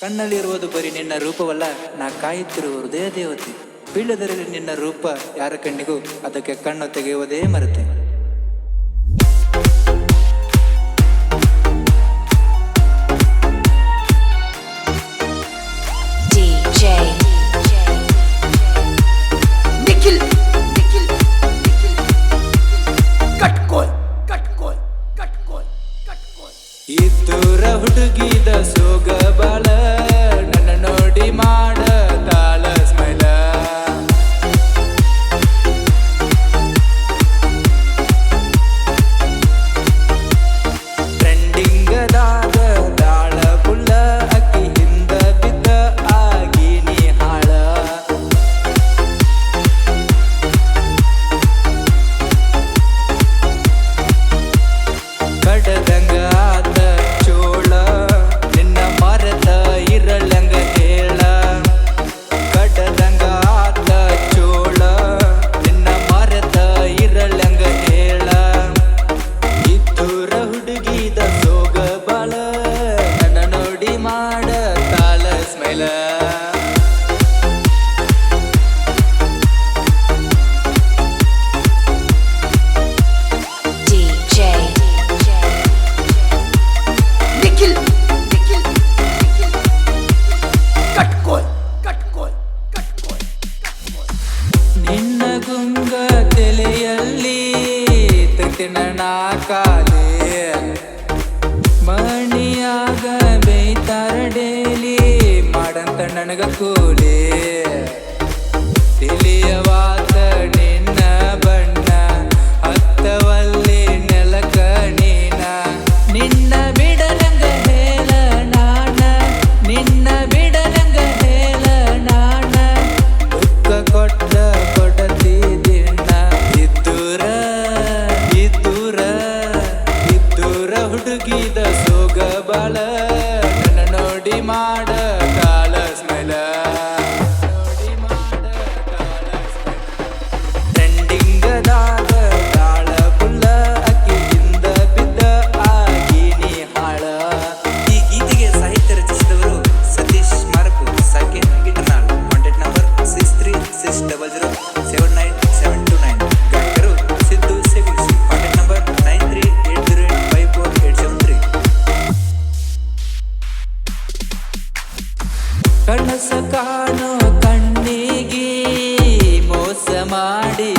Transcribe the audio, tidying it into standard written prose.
ಕಣ್ಣಲ್ಲಿರುವುದು ಬರೀ ನಿನ್ನ ರೂಪವಲ್ಲ, ನಾ ಕಾಯುತ್ತಿರುವ ಹೃದಯ ದೇವತೆ. ಬೀಳದರಲ್ಲಿ ನಿನ್ನ ರೂಪ ಯಾರ ಕಣ್ಣಿಗೂ, ಅದಕ್ಕೆ ಕಣ್ಣು ತೆಗೆಯುವುದೇ ಮರೆತೆ. ಇದ್ದೂರ ಹುಡುಗಿದ ಸೋಗ ಬಾಳ, ನನ್ನ ನೋಡಿ ಮಾಡ ತಾಳ ಸ್ಮೈಲ. ಟ್ರೆಂಡಿಂಗದಾಗ ದಾಳ ಬುಳ್ಳ, ಅಕ್ಕಿ ಹಿಂದ ಬಿದ್ದ ಆಗಿ ನೀ ಹಾಳ. ಕಡದಂಗ ನಿನ್ನ ಗುಂಗ ತಲೆಯಲ್ಲಿ ತಟ್ಟಿನ ಕಾಲೇ, ಮಣಿಯಾಗ ಬೇಯ್ತಾರ ಡೇಲಿ ಮಾಡಂತ ನನಗ ಕೂಲಿ. ತಿಳಿಯವಾತ ನಿನ್ನ ಬಣ್ಣ, ಹತ್ತವಲ್ಲಿ ನೆಲಕ ನೀನ. ನಿನ್ನ ಬಿಡಲಂಗ ಹೇಳ ನಾಣ, ನಿನ್ನ ಬಿಡಲಂಗ ಹೇಳ ನಾಣ. ದುಃಖ ಕೊಟ್ಟ ಕೊಡತಿದ್ದಿನ, ಇದ್ದೂರ ಇದ್ದೂರ ಇದ್ದೂರ ಹುಡುಗಿದ ಸೋಗ ಬಾಳ, ನನ್ನ ನೋಡಿ ಮಾಡ ಕಾಲ ಸ್ಮೈಲ. ಟ್ರೆಂಡಿಂಗದಾಗ ದಾಳ ಬುಳ್ಳ, ಅಕ್ಕಿ ಹಿಂದ ಬಿದ್ದ ಆಗಿ ನೀ ಹಾಳ. ಈ ಗೀತೆಗೆ ಸಾಹಿತ್ಯ ರಚಿಸಿದವರು ಸತೀಶ್ ಮಾರಕು, ಸಾಕಿನ್ ಗಿಟನಾಳ್. Contact number 6360079729. ಗಾಯಕರು ಸಿದ್ದು ಸೇವಿಸಿ. Contact number 9380854873. ಕನಸ ಕಾಣೋ ಕಣ್ಣಿಗೆ ಮೋಸ ಮಾಡಿ